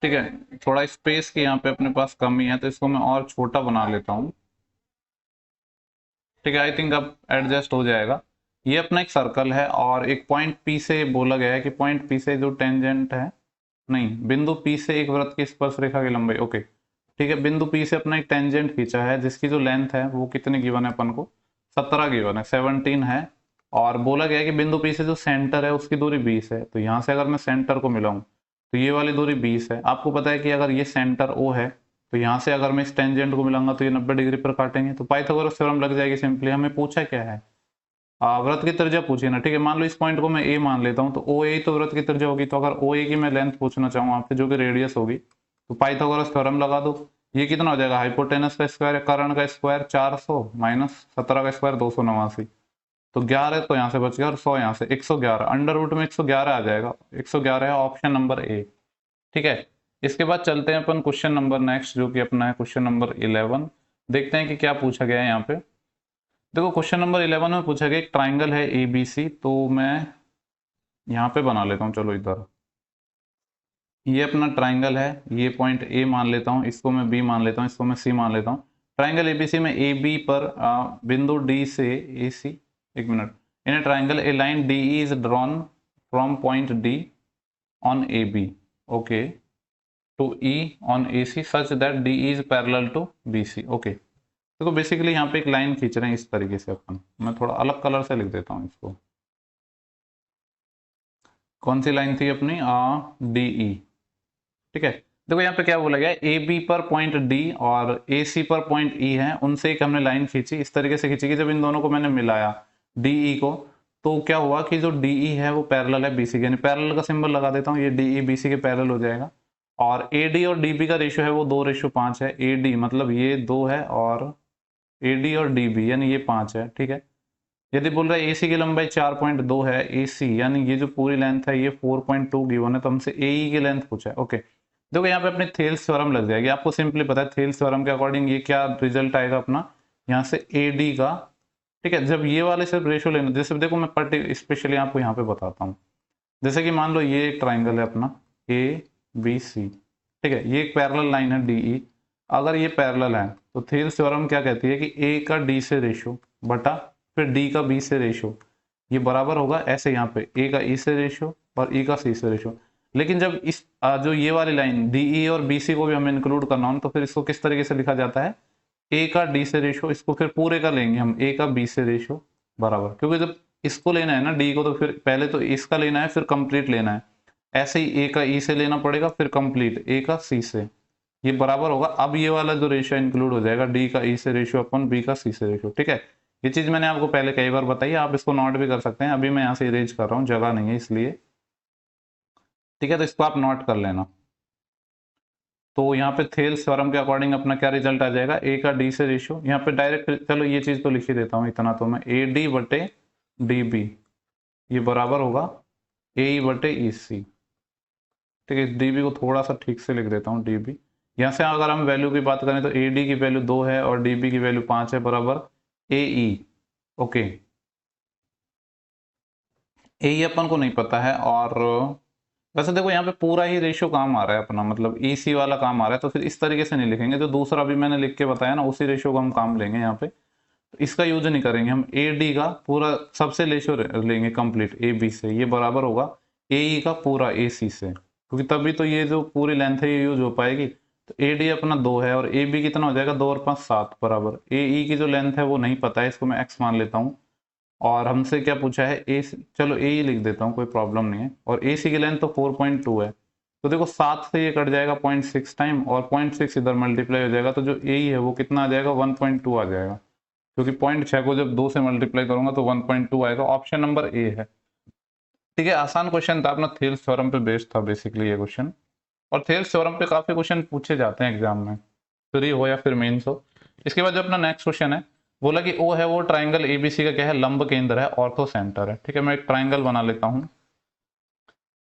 ठीक है, थोड़ा स्पेस की यहाँ पे अपने पास कमी है, तो इसको मैं और छोटा बना लेता हूँ। ठीक है, आई थिंक अब एडजस्ट हो जाएगा। ये अपना एक सर्कल है और एक पॉइंट पी से बोला गया है कि पॉइंट पी से जो टेंजेंट है, नहीं, बिंदु पी से एक वृत्त की स्पर्श रेखा की लंबाई। ओके, ठीक है, बिंदु पी से अपना एक टेंजेंट खींचा है जिसकी जो लेंथ है वो कितनी गिवन है अपन को, 17 गिवन है, 17 है। और बोला गया है कि बिंदु पी से जो सेंटर है उसकी दूरी 20 है। तो यहाँ से अगर मैं सेंटर को मिलाऊं तो ये वाली दूरी 20 है। आपको पता है कि अगर ये सेंटर ओ है तो यहाँ से अगर मैं इस टेंजेंट को मिलाऊंगा तो ये 90 डिग्री पर काटेंगे, तो पाइथागोरस थ्योरम लग जाएगी सिंपली। हमें पूछा क्या है, वृत्त की त्रिज्या पूछी ना। ठीक है, मान लो इस पॉइंट को मैं ए मान लेता हूँ, तो ओ ए तो वृत्त की त्रिज्या होगी, तो अगर ओ ए की मैं लेंथ पूछना चाहूँ आपसे जो कि रेडियस होगी, तो पाइथागोरस थ्योरम लगा दो। ये कितना हो जाएगा, हाइपोटेनस का स्क्वायर, कर्ण का स्क्वायर 400 माइनस 17 का स्क्वायर 289, तो 11 तो यहाँ से बच गया और 100 यहाँ से 111, अंडर रूट में 111 आ जाएगा, 111 है ऑप्शन नंबर ए। ठीक है, इसके बाद चलते हैं अपन क्वेश्चन नंबर नेक्स्ट, जो कि अपना है क्वेश्चन नंबर 11। देखते हैं कि क्या पूछा गया है यहाँ पे। देखो क्वेश्चन नंबर 11 में पूछा गया एक ट्राइंगल है ए बी सी, तो मैं यहाँ पे बना लेता हूँ, चलो इधर। ये अपना ट्राइंगल है, ये पॉइंट ए मान लेता हूँ, इसको मैं बी मान लेता हूँ, इसको मैं सी मान लेता हूँ। ट्राइंगल एबीसी में ए बी पर बिंदु डी से ए सी, एक minute, in a triangle a line D is drawn from point D on A B, okay, to E on A C such that D is parallel to B C. Okay, देखो basically यहाँ पे एक line खींच रहे हैं इस तरीके से अपन, मैं थोड़ा अलग कलर से लिख देता हूँ इसको। कौन सी लाइन थी अपनी, डी ई। ठीक है, देखो यहाँ पे क्या बोला गया, ए बी पर पॉइंट डी और ए सी पर पॉइंट ई है, उनसे एक हमने लाइन खींची, इस तरीके से खींची कि जब इन दोनों को मैंने मिलाया डी ई को, तो क्या हुआ कि जो डी ई है वो पैरेलल है बी सी के, यानी पैरेलल का सिंबल लगा देता हूँ, ये डी ई बी सी के पैरेलल हो जाएगा। और ए डी और डी बी का रेशियो है वो 2:5 है। ए डी मतलब ये 2 है और ए डी और डी बी यानी ये 5 है, ठीक है। यदि बोल रहा है ए सी की लंबाई 4.2 है, ए सी यानी ये जो पूरी लेंथ है ये 4.2 गिवन है, तो हमसे ए ई की लेंथ पूछा है। ओके, देखो यहाँ पे अपने थेल्स थ्योरम लग जाएगी, आपको सिंपली पता है थेल्स थ्योरम के अकॉर्डिंग ये क्या रिजल्ट आएगा अपना, यहाँ से ए डी का, ठीक है। जब ये वाले सिर्फ रेशियो लेना, जैसे देखो मैं पर्टिकुलर स्पेशली आपको यहाँ पे बताता हूँ। जैसे कि मान लो ये एक ट्राइंगल है अपना ए बी सी, ठीक है, ये एक पैरेलल लाइन है डी ई। अगर ये पैरेलल है तो थेल्स थ्योरम क्या कहती है कि ए का डी से रेशियो बटा फिर डी का बी से रेशियो, ये बराबर होगा ऐसे यहाँ पे ए का ई से रेशियो और ई का सी से रेशियो। लेकिन जब इस जो ये वाली लाइन डी ई और बी सी को भी हमें इंक्लूड करना हो तो फिर इसको किस तरीके से लिखा जाता है, ए का डी से रेशियो, इसको फिर पूरे का लेंगे हम ए का बी से रेशियो बराबर, क्योंकि जब इसको लेना है ना डी को, तो फिर पहले तो इसका लेना है फिर कंप्लीट लेना है। ऐसे ही ए का ई से लेना पड़ेगा फिर कंप्लीट ए का सी से, ये बराबर होगा। अब ये वाला जो रेशियो इंक्लूड हो जाएगा डी का ई से रेशियो अपन बी का सी से रेशियो, ठीक है। ये चीज मैंने आपको पहले कई बार बताई है, आप इसको नोट भी कर सकते हैं, अभी मैं यहाँ से इरेज कर रहा हूँ, जगह नहीं है इसलिए, ठीक है। तो इसको आप नोट कर लेना। तो यहाँ पे थेल्स थ्योरम के अकॉर्डिंग अपना क्या रिजल्ट आ जाएगा, ए का डी से रेशियो, यहाँ पे डायरेक्ट चलो ये चीज तो लिख ही देता हूँ इतना, तो मैं ए डी बटे डी बी ये बराबर होगा ए ई बटे ई सी, ठीक है। डी बी को थोड़ा सा ठीक से लिख देता हूँ, डी बी यहाँ से अगर हम वैल्यू की बात करें तो ए डी की वैल्यू 2 है और डी बी की वैल्यू 5 है, बराबर ए ई। ओके, ए ई अपन को नहीं पता है, और वैसे देखो यहाँ पे पूरा ही रेशियो काम आ रहा है अपना, मतलब ई सी वाला काम आ रहा है, तो फिर इस तरीके से नहीं लिखेंगे, जो दूसरा भी मैंने लिख के बताया ना उसी रेशियो को हम काम लेंगे यहाँ पे, तो इसका यूज नहीं करेंगे हम। ए डी का पूरा सबसे रेशियो लेंगे कंप्लीट ए बी से, ये बराबर होगा ए ई का पूरा ए सी से, क्योंकि तभी तो ये जो पूरी लेंथ है ये यूज हो पाएगी। तो ए डी अपना 2 है और ए बी कितना हो जाएगा, 2 और 5 7, बराबर ए ई की जो लेंथ है वो नहीं पता है, इसको मैं एक्स मान लेता हूँ। और हमसे क्या पूछा है ए, चलो ए ही लिख देता हूँ, कोई प्रॉब्लम नहीं है। और ए सी की लेंथ तो 4.2 है, तो देखो 7 से ये कट जाएगा 0.6 टाइम और 0.6 इधर मल्टीप्लाई हो जाएगा, तो जो ए ही है वो कितना आ जाएगा, 1.2 आ जाएगा, क्योंकि 0.6 को जब 2 से मल्टीप्लाई करूंगा तो 1.2 आएगा। ऑप्शन नंबर ए है, ठीक है। आसान क्वेश्चन था अपना, थेल्स थ्योरम पे बेस्ड था बेसिकली ये क्वेश्चन, और थेल्स थ्योरम पे काफी क्वेश्चन पूछे जाते हैं एग्जाम में, फ्री हो या फिर मेंस हो। इसके बाद जो अपना नेक्स्ट क्वेश्चन है, बोला कि ओ है वो ट्राइंगल एबीसी का क्या है, लंब केंद्र है, ऑर्थो सेंटर है, ठीक है। मैं एक ट्राइंगल बना लेता हूँ,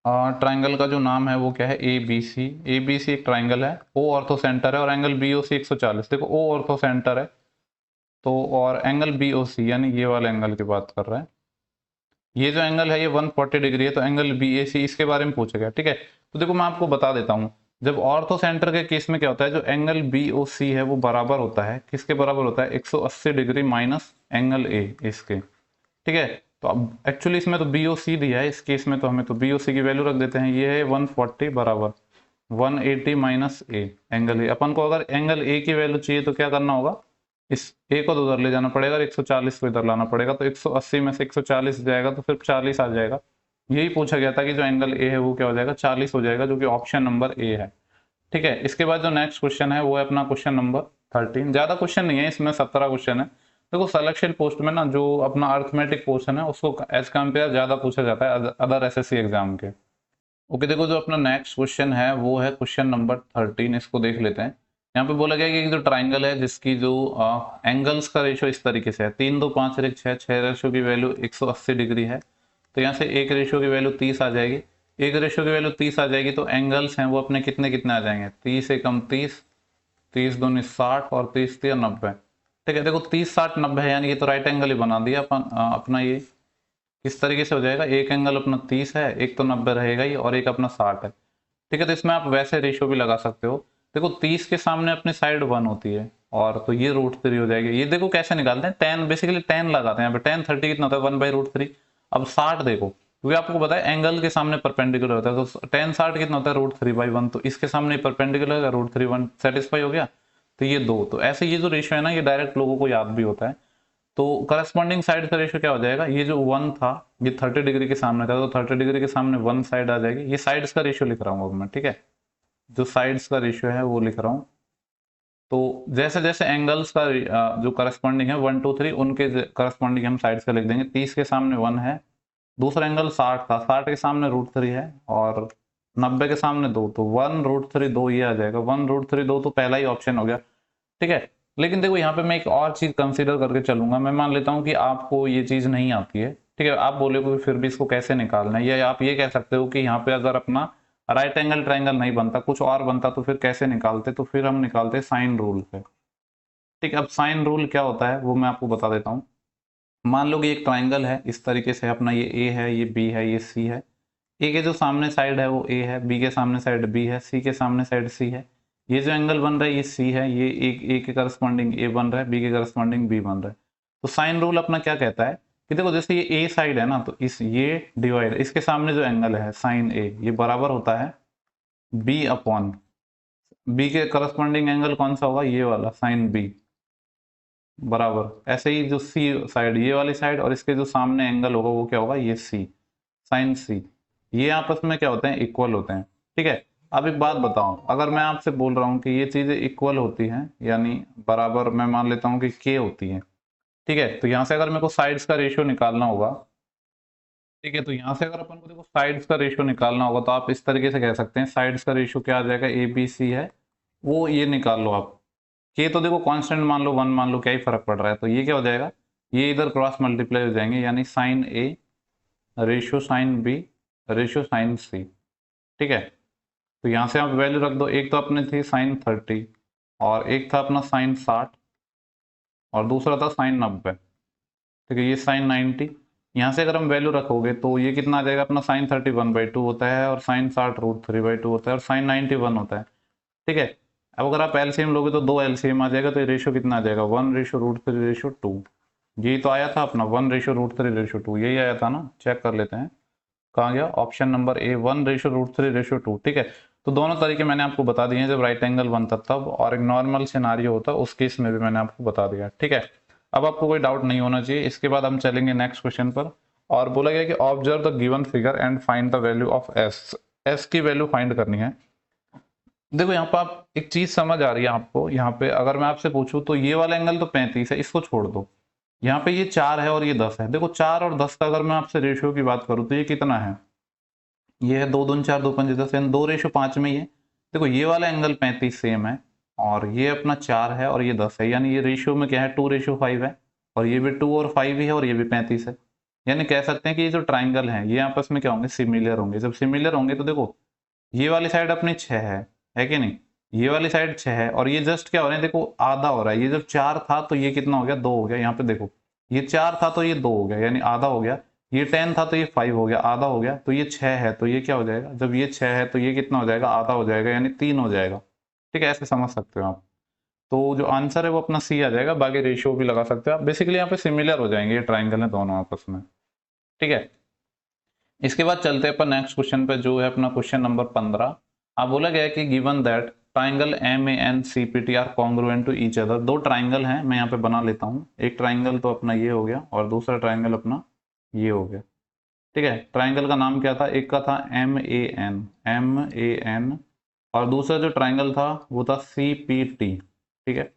ट्राइंगल का जो नाम है वो क्या है, A B C. A B C एक ट्राइंगल है, ओ ऑर्थो सेंटर है और एंगल बी ओ सी 140। देखो ओ ऑर्थो सेंटर है तो, और एंगल बी ओ सी यानी ये वाले एंगल की बात कर रहा है, ये जो एंगल है ये 140 डिग्री है, तो एंगल बी ए सी इसके बारे में पूछा गया, ठीक है। तो देखो मैं आपको बता देता हूँ, जब ऑर्थो सेंटर के केस में क्या होता है, जो एंगल बी ओ सी है वो बराबर होता है किसके बराबर होता है, 180 डिग्री माइनस एंगल ए इसके, ठीक है। तो अब एक्चुअली इसमें तो बी ओ सी दिया है, इस केस में तो हमें तो बी ओ सी की वैल्यू रख देते हैं, ये है 140 बराबर 180 माइनस ए एंगल ए। अपन को अगर एंगल ए की वैल्यू चाहिए तो क्या करना होगा, इस ए को तो उधर ले जाना पड़ेगा और 140 को इधर लाना पड़ेगा, तो 180 में से 140 जाएगा तो फिर 40 आ जाएगा। यही पूछा गया था कि जो एंगल ए है वो क्या हो जाएगा, 40 हो जाएगा, जो कि ऑप्शन नंबर ए है, ठीक है। इसके बाद जो नेक्स्ट क्वेश्चन है वो है अपना क्वेश्चन नंबर 13। ज्यादा क्वेश्चन नहीं है इसमें, 17 क्वेश्चन है। देखो सिलेक्शन पोस्ट में ना जो अपना अर्थमेटिक पोर्शन है उसको एज कम्पेयर ज्यादा पूछा जाता है अदर एसएससी एग्जाम के। ओके, देखो जो अपना नेक्स्ट क्वेश्चन है वो है क्वेश्चन नंबर 13, इसको देख लेते हैं। यहाँ पे बोला गया कि जो ट्राइंगल है जिसकी जो एंगल्स का रेशियो इस तरीके से है, 3 2 5 1 6, 6 रेशियो की वैल्यू 180 डिग्री है, तो यहाँ से एक रेशियो की वैल्यू 30 आ जाएगी। एक रेशियो की वैल्यू 30 आ जाएगी तो एंगल्स हैं वो अपने कितने कितने आ जाएंगे, 30 एकम 30, 30 दूनी 60 और 30 3 90, ठीक है। देखो 30 60 90 है, यानी ये तो राइट एंगल ही बना दिया अपन अपना। ये किस तरीके से हो जाएगा, एक एंगल अपना 30 है, एक तो 90 रहेगा ही और एक अपना 60 है, ठीक है। तो इसमें आप वैसे रेशियो भी लगा सकते हो। देखो 30 के सामने अपनी साइड 1 होती है, और तो ये √3 हो जाएगी। ये देखो कैसे निकालते हैं, tan बेसिकली tan लगाते हैं यहाँ पे, tan 30 कितना होता है 1/√3। अब 60 देखो, क्योंकि आपको पता है एंगल के सामने परपेंडिकुलर होता है, तो tan 60 कितना होता है √3/1, तो इसके सामने परपेंडिकुलर है √3/1, सेटिस्फाई हो गया। तो ये 2, तो ऐसे ये जो रेशियो है ना ये डायरेक्ट लोगों को याद भी होता है। तो करस्पॉन्डिंग साइड का रेशियो क्या हो जाएगा, ये जो 1 था ये 30 डिग्री के सामने था, तो 30 डिग्री के सामने 1 साइड आ जाएगी। ये साइड्स का रेशियो लिख रहा हूँ अब मैं, ठीक है। जो साइड्स का रेशियो है वो लिख रहा हूँ। तो जैसे जैसे एंगल्स का जो करस्पॉन्डिंग है 1 2 3 उनके करस्पॉन्डिंग हम साइड्स का लिख देंगे। 30 के सामने 1 है, दूसरा एंगल 60 था, 60 के सामने √3 है और 90 के सामने 2, तो 1√3 2 ये आ जाएगा। 1√3 2 तो पहला ही ऑप्शन हो गया, ठीक है। लेकिन देखो यहाँ पे मैं एक और चीज कंसीडर करके चलूंगा। मैं मान लेता हूँ कि आपको ये चीज नहीं आती है, ठीक है, आप बोले फिर भी इसको कैसे निकालना है, या आप ये कह सकते हो कि यहाँ पे अगर अपना राइट एंगल ट्राइंगल नहीं बनता, कुछ और बनता, तो फिर कैसे निकालते, तो फिर हम निकालते साइन रूल से, ठीक है। अब साइन रूल क्या होता है वो मैं आपको बता देता हूँ। मान लो कि एक ट्राइंगल है इस तरीके से, अपना ये ए है, ये बी है, ये सी है। ए के जो सामने साइड है वो ए है, बी के सामने साइड बी है, सी के सामने साइड सी है। ये जो एंगल बन रहा है ये सी है, ये एक ए के करस्पॉन्डिंग ए बन रहा है, बी के करस्पॉन्डिंग बी बन रहा है। तो साइन रूल अपना क्या कहता है कि देखो जैसे ये ए साइड है ना, तो इस ये डिवाइड, इसके सामने जो एंगल है साइन ए, ये बराबर होता है बी अपॉन, बी के करस्पॉन्डिंग एंगल कौन सा होगा, ये वाला साइन बी, बराबर। ऐसे ही जो सी साइड, ये वाली साइड, और इसके जो सामने एंगल होगा वो क्या होगा, ये सी, साइन सी। ये आपस में क्या होते हैं, इक्वल होते हैं, ठीक है। अब एक बात बताओ, अगर मैं आपसे बोल रहा हूँ कि ये चीजें इक्वल होती हैं, यानी बराबर, मैं मान लेता हूँ कि के होती है, ठीक है। तो यहाँ से अगर मेरे को साइड्स का रेशियो निकालना होगा, ठीक है, तो यहाँ से अगर अपन को देखो साइड्स का रेशियो निकालना होगा, तो आप इस तरीके से कह सकते हैं साइड्स का रेशियो क्या आ जाएगा, ए बी सी है, वो ये निकाल लो आप। के तो देखो कांस्टेंट मान लो, 1 मान लो, क्या ही फर्क पड़ रहा है। तो ये क्या हो जाएगा, ये इधर क्रॉस मल्टीप्लाई हो जाएंगे, यानी sine A ratio sine B ratio sine C, ठीक है। तो यहाँ से आप वैल्यू रख दो, एक तो अपने थी साइन 30 और एक था अपना साइन 60 और दूसरा था साइन 90, ठीक है, ये साइन 90। यहाँ से अगर हम वैल्यू रखोगे तो ये कितना आ जाएगा, अपना साइन 30 1/2 होता है और साइन 60 √3/2 होता है और साइन 90 1 होता है, ठीक है। अब अगर आप एलसीएम लोगे तो 2 एलसीएम आ जाएगा, तो ये रेशियो कितना आ जाएगा, 1:√3:2। यही तो आया था अपना 1:√3:2, यही आया था ना, चेक कर लेते हैं कहाँ गया, ऑप्शन नंबर ए 1:√3:2, ठीक है। तो दोनों तरीके मैंने आपको बता दिए हैं, जब राइट एंगल बनता तब, और एक नॉर्मल सिनारियो होता उस केस में भी मैंने आपको बता दिया, ठीक है। अब आपको कोई डाउट नहीं होना चाहिए। इसके बाद हम चलेंगे नेक्स्ट क्वेश्चन पर, और बोला गया कि observe the given figure and find the value of S. S की वैल्यू फाइंड करनी है। देखो यहाँ पर आप एक चीज समझ आ रही है आपको, यहाँ पे अगर मैं आपसे पूछूं तो ये वाला एंगल तो 35 है, इसको छोड़ दो। यहाँ पे ये 4 है और ये 10 है। देखो 4 और 10 का अगर मैं आपसे रेशियो की बात करूँ तो ये कितना है, ये है 2 दूनी 4 2 5 10, यानी 2:5 में ही है। देखो ये वाला एंगल 35 सेम है, और ये अपना 4 है और ये 10 है, यानी ये रेशियो में क्या है, 2:5 है, और ये भी 2 और 5 ही है, और ये भी 35 है। यानी कह सकते हैं कि ये जो ट्राइंगल है ये आपस में क्या होंगे, सिमिलर होंगे। जब सिमिलर होंगे तो देखो ये वाली साइड अपनी 6 है कि नहीं, ये वाली साइड 6 है, और ये जस्ट क्या हो रहा है, देखो आधा हो रहा है। ये जब 4 था तो ये कितना हो गया, 2 हो गया। यहाँ पे देखो ये 4 था तो ये 2 हो गया, यानी आधा हो गया। ये 10 था तो ये 5 हो गया, आधा हो गया। तो ये 6 है तो ये क्या हो जाएगा, जब ये 6 है तो ये कितना हो जाएगा, आधा हो जाएगा, यानी 3 हो जाएगा, ठीक है। ऐसे समझ सकते हो आप। तो जो आंसर है वो अपना सी आ जाएगा, बाकी रेशियो भी लगा सकते हो आप। बेसिकली यहाँ पे सिमिलर हो जाएंगे, ये ट्राइंगल है दोनों आपस में, ठीक है। इसके बाद चलते हैं अपन नेक्स्ट क्वेश्चन पे, जो है अपना क्वेश्चन नंबर 15। आप बोला गया है कि given that triangle M A N C P T are congruent to each other. दो ट्राइंगल हैं, मैं यहाँ पे बना लेता हूँ। एक ट्राइंगल तो अपना ये हो गया और दूसरा ट्राइंगल अपना ये हो गया, ठीक है। ट्राइंगल का नाम क्या था, एक का था एम ए एन, और दूसरा जो ट्राइंगल था वो था सी पी टी, ठीक है।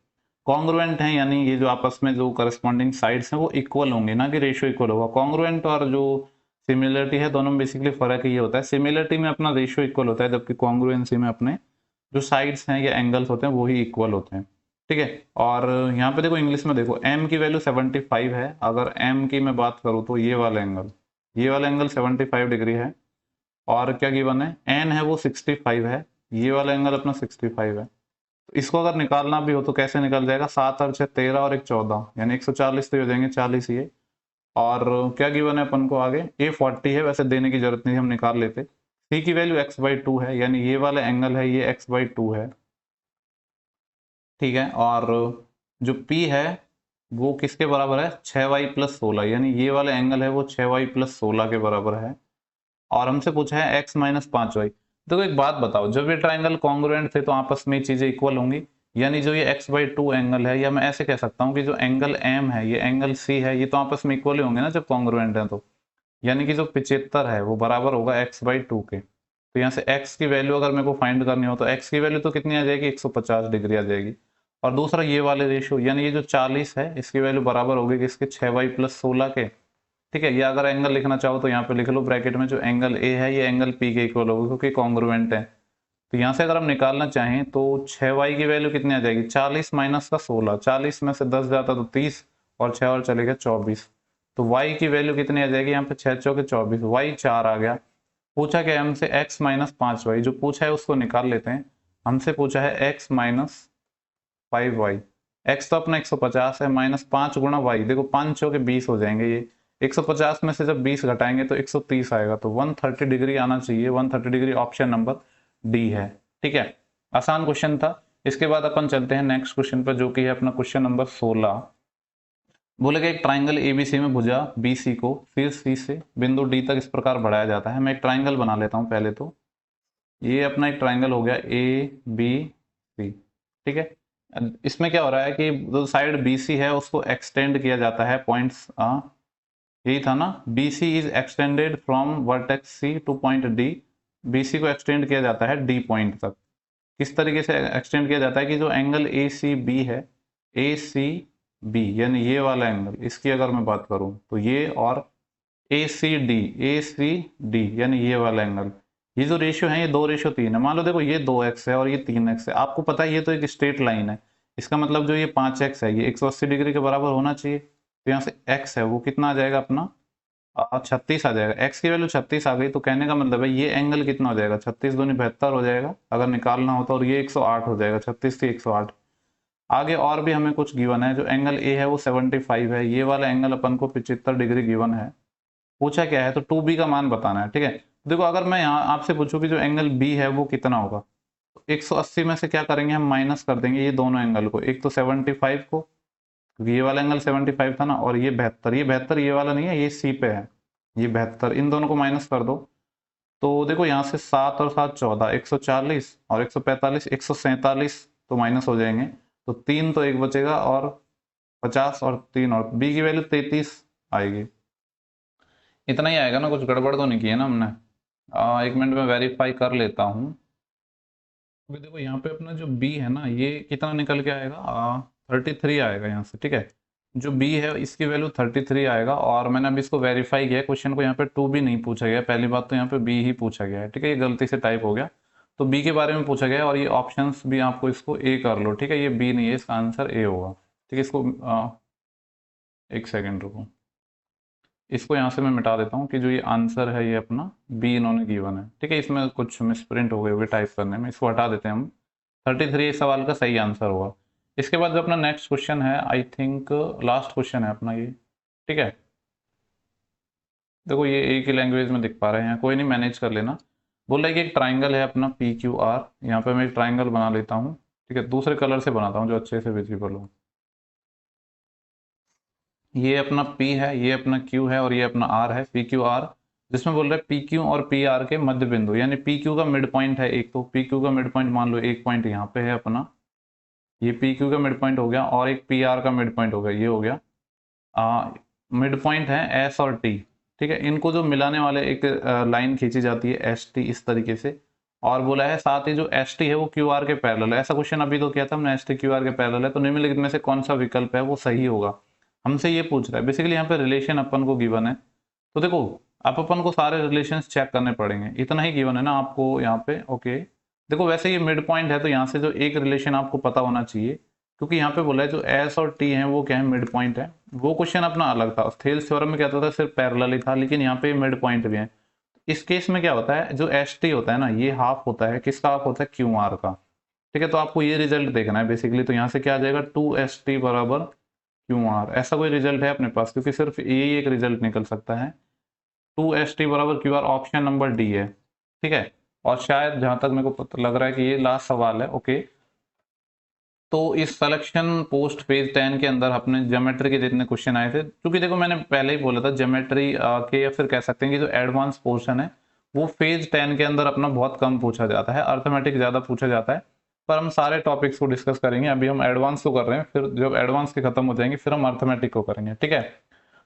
कॉन्ग्रुएंट है, यानी ये जो आपस में जो करस्पॉन्डिंग साइड्स हैं वो इक्वल होंगे, ना कि रेशियो इक्वल होगा। कॉन्ग्रुएंट और जो सिमिलरिटी है दोनों में बेसिकली फर्क ये होता है, सिमिलरिटी में अपना रेशियो इक्वल होता है, जबकि कॉन्ग्रुएंसी में अपने जो साइड्स हैं या एंगल्स होते हैं वो ही इक्वल होते हैं, ठीक है। और यहाँ पे देखो इंग्लिश में देखो m की वैल्यू 75 है। अगर m की मैं बात करूँ तो ये वाला एंगल 75 डिग्री है, और क्या गिवन है, n है वो 65 है, ये वाला एंगल अपना 65 है। तो इसको अगर निकालना भी हो तो कैसे निकल जाएगा, 7 और 6 13 और 1 14, यानी 140 तो हो जाएंगे, 40 ये। और क्या गिवन है अपन को आगे, a 40 है, वैसे देने की जरूरत नहीं, हम निकाल लेते। c की वैल्यू x/2 है, यानी ये वाला एंगल है ये x/2 है, ठीक है। और जो p है वो किसके बराबर है, 6y+16, यानी ये वाला एंगल है वो 6y+16 के बराबर है। और हमसे पूछा है x-5y। देखो एक बात बताओ, जब ये ट्राइंगल कॉन्ग्रुएंट थे तो आपस में चीजें इक्वल होंगी, यानी जो ये x/2 एंगल है, या मैं ऐसे कह सकता हूँ कि जो एंगल m है ये एंगल c है, ये तो आपस में इक्वल ही होंगे ना जब कॉन्ग्रुएंट है तो। यानी कि जो 75 है वो बराबर होगा x/2 के, तो यहाँ से x की वैल्यू अगर मेरे को फाइंड करनी हो तो x की वैल्यू तो कितनी आ जाएगी, 150 डिग्री आ जाएगी। और दूसरा ये वाले रेशियो यानी ये जो 40 है इसकी वैल्यू बराबर होगी किसके, 6y + 16 के। ठीक है, या अगर एंगल लिखना चाहो तो यहाँ पे लिख लो ब्रैकेट में, जो एंगल ए है ये एंगल पी के इक्वल होगा क्योंकि कॉन्ग्रुएंट है। तो यहाँ से अगर हम निकालना चाहें तो 6y की वैल्यू कितनी आ जाएगी, 40 माइनस का 16, 40 में से 10 जाता तो 30 और 6 और चले गए 24। तो y की वैल्यू कितनी आ जाएगी, यहाँ पे 6 चौके 24, y 4 आ गया। पूछा क्या है हमसे, x - 5y, जो पूछा है उसको निकाल लेते हैं। हमसे पूछा है x - 5y, x तो अपना 150 है, -5 गुणा y, देखो 5 चौके 20 हो जाएंगे, ये 150 में से जब 20 घटाएंगे तो 130 आएगा, तो 130 डिग्री आना चाहिए। 130 डिग्री ऑप्शन नंबर डी है। ठीक है, आसान क्वेश्चन था। इसके बाद अपन चलते हैं नेक्स्ट क्वेश्चन पर, जो कि है अपना क्वेश्चन नंबर 16। बोलेगा एक ट्राइंगल एबीसी में भुजा बीसी को शीर्ष सी से बिंदु डी तक इस प्रकार बढ़ाया जाता है। मैं एक ट्राइंगल बना लेता हूं पहले तो। ये अपना एक ट्राइंगल हो गया ए बी सी। ठीक है, इसमें क्या हो रहा है कि जो साइड बीसी है उसको एक्सटेंड किया जाता है पॉइंट्स, यही था ना, BC is extended from vertex C to point D. BC को एक्सटेंड किया जाता है डी पॉइंट तक। किस तरीके से एक्सटेंड किया जाता है कि जो एंगल ACB है, ACB यानी ये वाला एंगल, इसकी अगर मैं बात करूं तो ये, और ACD यानी ये वाला एंगल, ये जो रेशियो है ये 2:3 है। मान लो देखो ये 2x है और ये 3x है, आपको पता है ये तो एक स्ट्रेट लाइन है, इसका मतलब जो ये 5x है ये 180 डिग्री के बराबर होना चाहिए। तो यहाँ से x है वो कितना आ जाएगा अपना, 36 आ जाएगा। x की वैल्यू 36 आ गई, तो कहने का मतलब है ये एंगल कितना हो जाएगा, 36 दूनी 72 हो जाएगा अगर निकालना होता, और ये 108 हो जाएगा, 36 से 108। आगे और भी हमें कुछ गिवन है, जो एंगल ए है वो 75 है, ये वाला एंगल अपन को 75 डिग्री गिवन है। पूछा क्या है, तो 2b का मान बताना है। ठीक है, देखो अगर मैं यहाँ आपसे पूछूं कि जो एंगल b है वो कितना होगा, तो 180 में से क्या करेंगे हम, माइनस कर देंगे ये दोनों एंगल को, एक तो 75 को, क्योंकि ये वाला एंगल 75 था ना, और ये 72, ये 72 ये वाला नहीं है, ये सी पे है, ये 72, इन दोनों को माइनस कर दो। तो देखो यहाँ से 7 और 7 14, 140 और 145 147 तो माइनस हो जाएंगे, तो 3 तो एक बचेगा, और 50 और 3, और बी की वैल्यू 33 आएगी। इतना ही आएगा ना, कुछ गड़बड़ तो नहीं की है ना हमने। 1 मिनट में वेरीफाई कर लेता हूँ। क्योंकि देखो यहाँ पे अपना जो बी है ना ये कितना निकल के आएगा, 33 आएगा यहाँ से। ठीक है, जो बी है इसकी वैल्यू 33 आएगा, और मैंने अभी इसको वेरीफाई किया, क्वेश्चन को यहाँ पे 2b नहीं पूछा गया, पहली बात तो यहाँ पे बी ही पूछा गया है। ठीक है, ये गलती से टाइप हो गया, तो बी के बारे में पूछा गया है, और ये ऑप्शंस भी आपको इसको ए कर लो। ठीक है, ये बी नहीं है, इसका आंसर ए होगा। ठीक है, इसको एक सेकेंड रुको, इसको यहाँ से मैं मिटा देता हूँ कि जो ये आंसर है ये अपना बी इन्होंने गिवन है। ठीक है, इसमें कुछ मिसप्रिंट हो गए होंगे टाइप करने में, इसको हटा देते हैं हम। 33 इस सवाल का सही आंसर होगा। इसके बाद जो अपना नेक्स्ट क्वेश्चन है, आई थिंक लास्ट क्वेश्चन है अपना ये। ठीक है, देखो ये एक ही लैंग्वेज में दिख पा रहे हैं, कोई नहीं, मैनेज कर लेना। बोल रहा है कि एक ट्राइंगल है अपना PQR, यहाँ पे मैं एक ट्राइंगल बना लेता हूँ। ठीक है, दूसरे कलर से बनाता हूँ जो अच्छे से विजिबल हो। ये अपना P है, ये अपना Q है, और ये अपना R है, PQR, जिसमें बोल रहे हैं PQ और PR के मध्य बिंदु, यानी PQ का मिड पॉइंट है एक, तो PQ का मिड पॉइंट मान लो एक पॉइंट यहाँ पे है अपना, ये PQ का मिड पॉइंट हो गया, और एक PR का मिड पॉइंट हो गया, ये हो गया। मिड पॉइंट है S और T। ठीक है, इनको जो मिलाने वाले एक लाइन खींची जाती है ST इस तरीके से, और बोला है साथ ही जो ST है वो QR के पैरेलल है। ऐसा क्वेश्चन अभी तो किया था हमने, ST QR के पैरेलल है, तो निम्नलिखित में से कौन सा विकल्प है वो सही होगा, हमसे ये पूछ रहा है। बेसिकली यहाँ पे रिलेशन अपन को गिवन है, तो देखो आप अपन को सारे रिलेशंस चेक करने पड़ेंगे, इतना ही गिवन है ना आपको यहाँ पे। ओके, देखो वैसे ये मिड पॉइंट है, तो यहाँ से जो एक रिलेशन आपको पता होना चाहिए, क्योंकि यहाँ पे बोला है जो S और T है वो क्या है, मिड पॉइंट है। वो क्वेश्चन अपना अलग था, थेल्स थ्योरम में क्या था सिर्फ पैरेलल ही था, लेकिन यहाँ पे मिड पॉइंट भी है। इस केस में क्या होता है, जो ST होता है ना ये हाफ होता है, किसका हाफ होता है, QR का। ठीक है, तो आपको ये रिजल्ट देखना है बेसिकली, तो यहाँ से क्या आ जाएगा, 2ST बराबर QR, ऐसा कोई रिजल्ट है अपने पास, क्योंकि सिर्फ यही एक रिजल्ट निकल सकता है। 2ST बराबर QR ऑप्शन नंबर डी है। ठीक है, और शायद जहां तक मेरे को पता लग रहा है कि ये लास्ट सवाल है। ओके, तो इस सिलेक्शन पोस्ट पेज 10 के अंदर अपने ज्योमेट्री के जितने क्वेश्चन आए थे, क्योंकि देखो मैंने पहले ही बोला था ज्योमेट्री के, या फिर कह सकते हैं कि जो एडवांस पोर्शन है वो फेज 10 के अंदर अपना बहुत कम पूछा जाता है, अर्थमेटिक ज्यादा पूछा जाता है। पर हम सारे टॉपिक्स को डिस्कस करेंगे, अभी हम एडवांस को कर रहे हैं, फिर जब एडवांस के खत्म हो जाएंगे फिर हम अर्थमेटिक को करेंगे। ठीक है,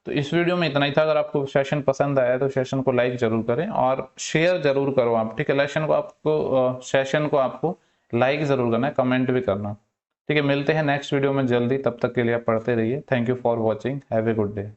तो इस वीडियो में इतना ही था। अगर आपको सेशन पसंद आया तो सेशन को लाइक जरूर करें और शेयर जरूर करो आप, ठीक है। सेशन को आपको लाइक जरूर करना है, कमेंट भी करना, ठीक है। मिलते हैं नेक्स्ट वीडियो में जल्दी, तब तक के लिए आप पढ़ते रहिए। Thank you for watching, have a good day.